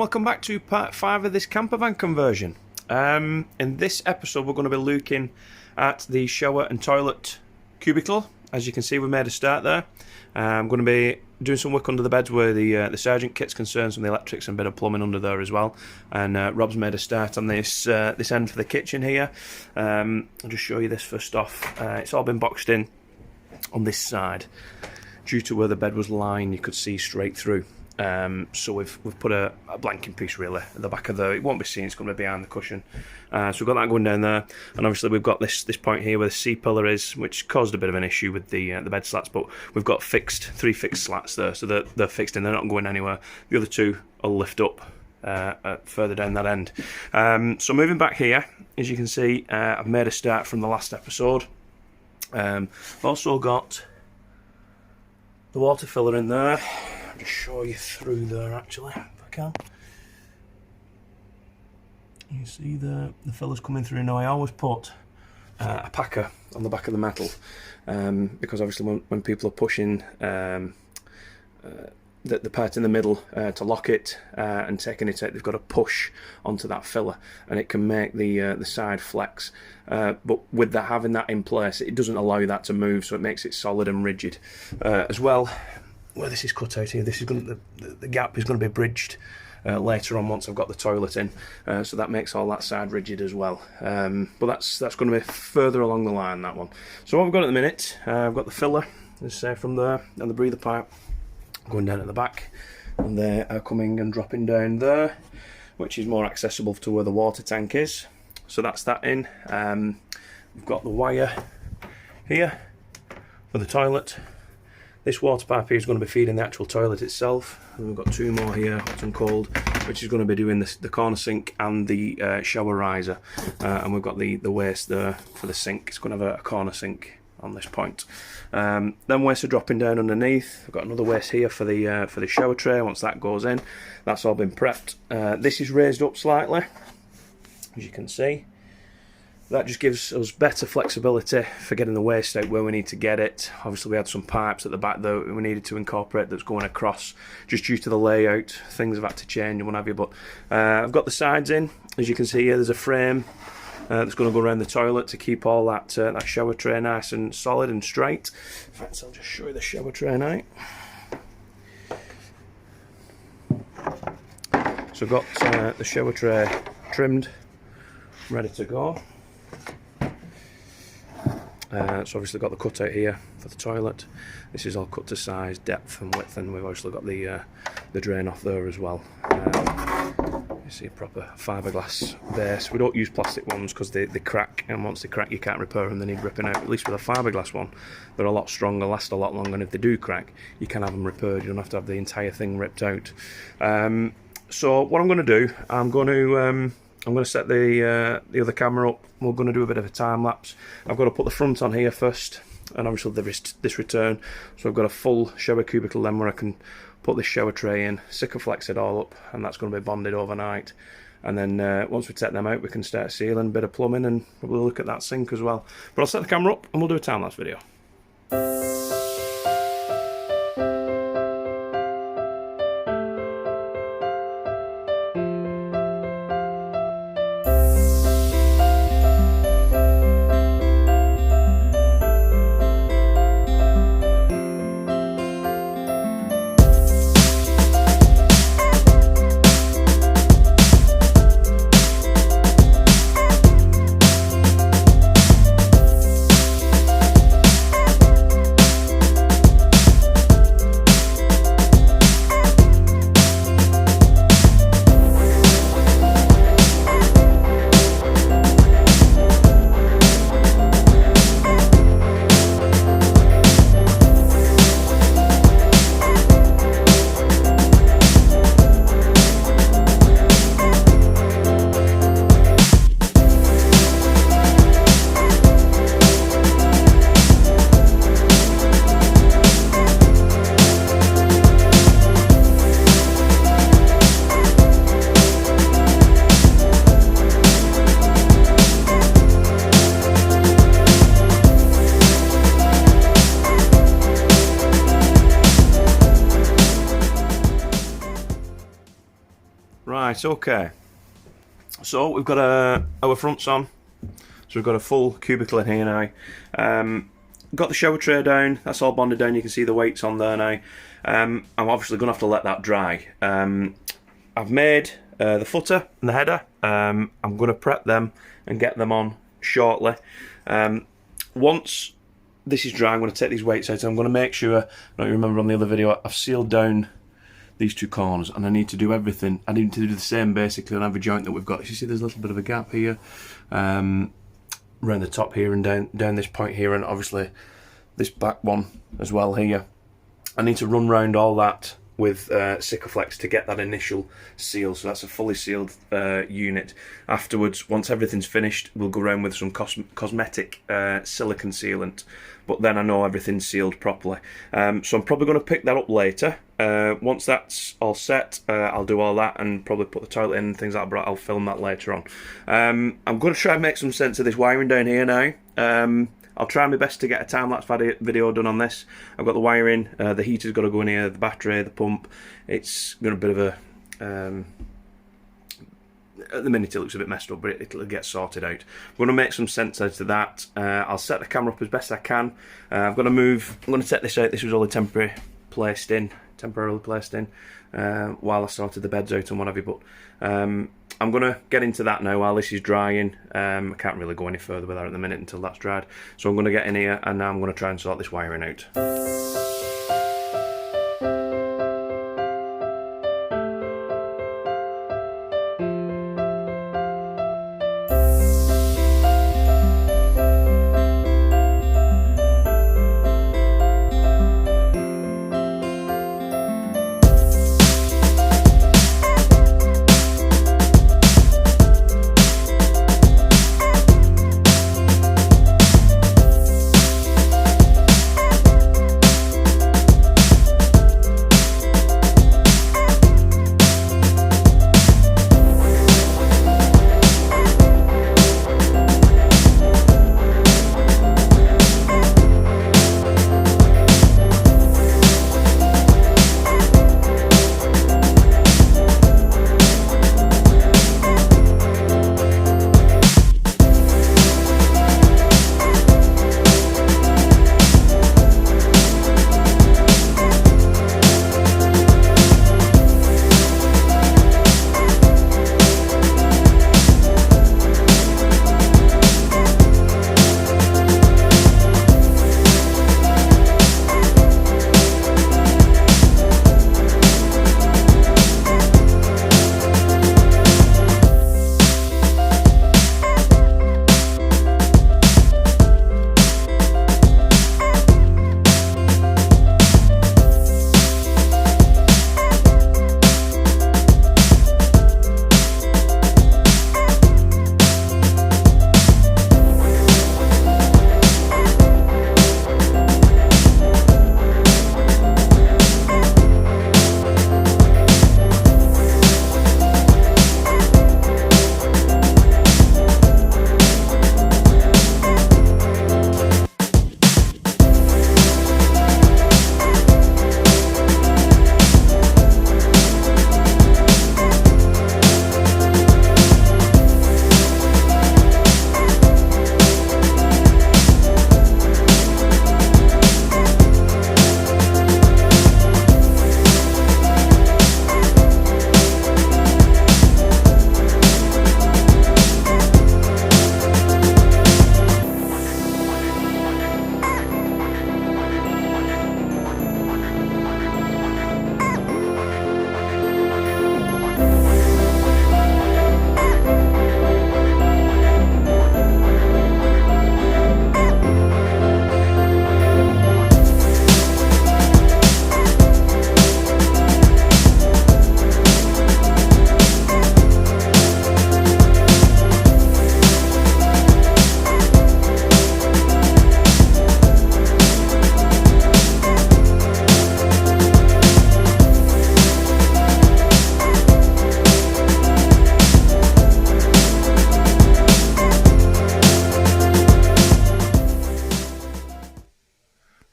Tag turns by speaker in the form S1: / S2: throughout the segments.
S1: welcome back to part 5 of this campervan conversion. In this episode we're going to be looking at the shower and toilet cubicle. As you can see, we made a start there. I'm going to be doing some work under the beds where the Sergeant kit's concerned, some of the electrics and a bit of plumbing under there as well. And Rob's made a start on this this end for the kitchen here. I'll just show you this first off. It's all been boxed in on this side. Due to where the bed was lying, you could see straight through. So we've put a blanking piece really at the back of it won't be seen, it's going to be behind the cushion. So we've got that going down there, and obviously we've got this point here where the C-pillar is, which caused a bit of an issue with the bed slats, but we've got three fixed slats there, so they're fixed in, they're not going anywhere. The other two will lift up further down that end. So moving back here, as you can see, I've made a start from the last episode. I've also got the water filler in there. I'll just show you through there actually, if I can. You see the fillers coming through. Now I always put a packer on the back of the metal, because obviously when people are pushing the part in the middle to lock it and taking it out, they've got to push onto that filler, and it can make the side flex. But with that, having that in place, it doesn't allow that to move, so it makes it solid and rigid. As well, where this is cut out here, this is going the gap is going to be bridged later on once I've got the toilet in, so that makes all that side rigid as well. But that's going to be further along the line, that one. So what we've got at the minute, I've got the filler, let's say, from there, and the breather pipe going down at the back, and they are coming and dropping down there, which is more accessible to where the water tank is. So that's that in. We've got the wire here for the toilet. This water pipe here is going to be feeding the actual toilet itself, and we've got two more here, hot and cold, which is going to be doing the corner sink and the shower riser. And we've got the waste there for the sink. It's going to have a corner sink on this point. Then waste are dropping down underneath. I've got another waste here for the shower tray. Once that goes in, that's all been prepped. This is raised up slightly, as you can see. That just gives us better flexibility for getting the waste out where we need to get it. Obviously we had some pipes at the back that we needed to incorporate that's going across, just due to the layout. Things have had to change and what have you, but I've got the sides in. As you can see here, there's a frame that's going to go around the toilet to keep all that shower tray nice and solid and straight. In fact, I'll just show you the shower tray now. So I've got the shower tray trimmed, ready to go. So obviously got the cutout here for the toilet. This is all cut to size, depth and width, and we've obviously got the drain off there as well. You see a proper fiberglass base. We don't use plastic ones because they crack, and once they crack you can't repair them, they need ripping out. At least with a fiberglass one, they're a lot stronger, last a lot longer, and if they do crack, you can have them repaired. You don't have to have the entire thing ripped out. So what I'm going to do, I'm going to set the other camera up. We're going to do a bit of a time lapse. I've got to put the front on here first, and obviously this return. So I've got a full shower cubicle then where I can put this shower tray in, Sikaflex it all up, and that's going to be bonded overnight. And then once we take them out, we can start sealing, a bit of plumbing, and we'll look at that sink as well. But I'll set the camera up and we'll do a time lapse video. Right, okay. So we've got our fronts on. So we've got a full cubicle in here now. Got the shower tray down, that's all bonded down, you can see the weights on there now. I'm obviously going to have to let that dry. I've made the footer and the header. I'm going to prep them and get them on shortly. Once this is dry, I'm going to take these weights out and I'm going to make sure, I don't remember on the other video, I've sealed down these two corners and I need to do everything. I need to do the same basically on every joint that we've got. You see there's a little bit of a gap here. Around the top here and down this point here, and obviously this back one as well here. I need to run round all that with Sikaflex to get that initial seal, so that's a fully sealed unit. Afterwards, once everything's finished, we'll go around with some cosmetic silicone sealant, but then I know everything's sealed properly. So I'm probably going to pick that up later. Once that's all set, I'll do all that and probably put the toilet in and things like that, but I'll film that later on. I'm going to try and make some sense of this wiring down here now. I'll try my best to get a time-lapse video done on this. I've got the wiring, the heater's got to go in here, the battery, the pump. It's got a bit of a... at the minute it looks a bit messed up, but it'll get sorted out. I'm going to make some sense out of that. I'll set the camera up as best I can. I've got to move... I'm going to set this out. This was all temporarily placed in while I sorted the beds out and what have you, but I'm going to get into that now while this is drying. I can't really go any further with that at the minute until that's dried, so I'm going to get in here and now I'm going to try and sort this wiring out.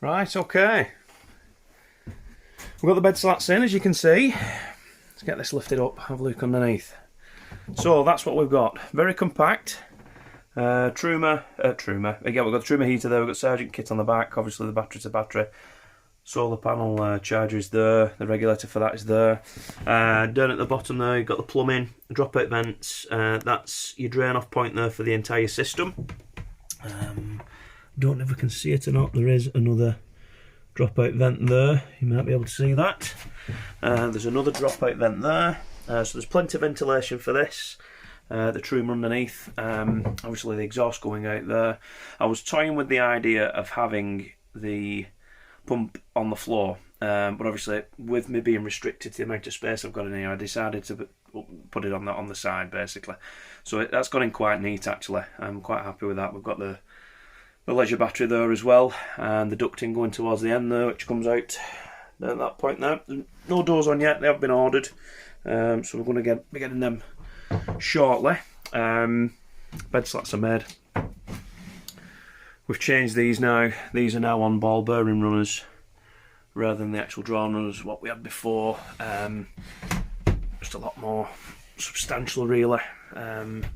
S1: Right, okay. We've got the bed slats in, as you can see. let's get this lifted up, have a look underneath. So that's what we've got. Very compact. Truma. Again, we've got the Truma heater there, we've got Sergeant kit on the back, obviously the battery to battery. Solar panel charger is there, the regulator for that is there. Down at the bottom there, you've got the plumbing, drop-out vents, that's your drain-off point there for the entire system. Don't know if we can see it or not, there is another drop-out vent there, you might be able to see that. There's another drop-out vent there, so there's plenty of ventilation for this. The Truma underneath, obviously the exhaust going out there. I was toying with the idea of having the pump on the floor, but obviously with me being restricted to the amount of space I've got in here, I decided to put it on the side basically. So that's gone in quite neat actually. I'm quite happy with that. We've got the leisure battery there as well, and the ducting going towards the end there, which comes out at that point there. There's no doors on yet, they have been ordered, so we're going to be getting them shortly. Bed slats are made. We've changed these now. These are now on ball bearing runners rather than the actual drawn runners, what we had before. Just a lot more substantial really, and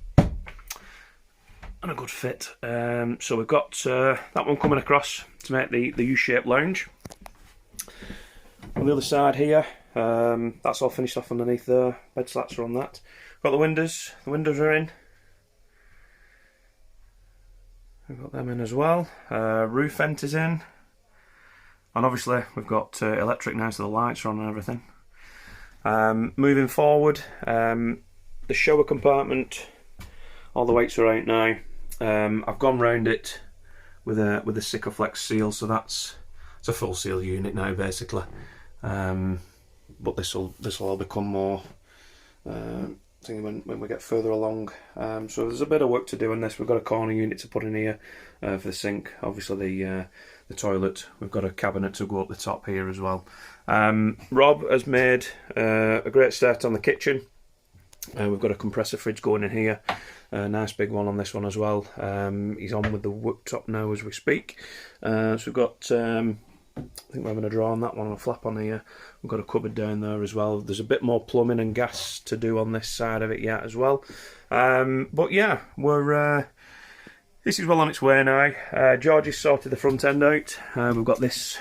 S1: a good fit. So we've got that one coming across to make the U-shaped lounge. On the other side here, that's all finished off underneath there. Bed slats are on that. Got the windows are in. We've got them in as well. Roof vent is in. And obviously we've got electric now, so the lights are on and everything. Moving forward, the shower compartment, all the weights are out now. I've gone round it with a Sikaflex seal, so it's a full seal unit now basically. But this will all become more when we get further along. So there's a bit of work to do on this. We've got a corner unit to put in here for the sink, obviously the toilet. We've got a cabinet to go up the top here as well. Rob has made a great start on the kitchen. We've got a compressor fridge going in here, a nice big one on this one as well. He's on with the worktop now as we speak. So we've got I think we're having a draw on that one, and a flap on here. We've got a cupboard down there as well. There's a bit more plumbing and gas to do on this side of it yet as well. But yeah, this is well on its way now. George has sorted the front end out. We've got this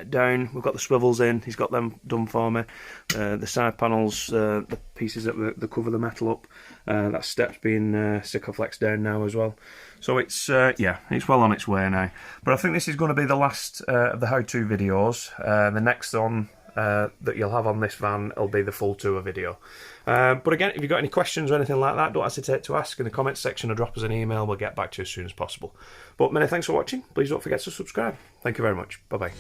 S1: down. We've got the swivels in. He's got them done for me. The side panels, the pieces that cover the metal up. That step's being Sikaflex down now as well. So it's yeah, it's well on its way now. But I think this is going to be the last of the how-to videos. The next one that you'll have on this van will be the full tour video. But again, if you've got any questions or anything like that, don't hesitate to ask in the comments section or drop us an email. We'll get back to you as soon as possible. But many thanks for watching. Please don't forget to subscribe. Thank you very much. Bye-bye.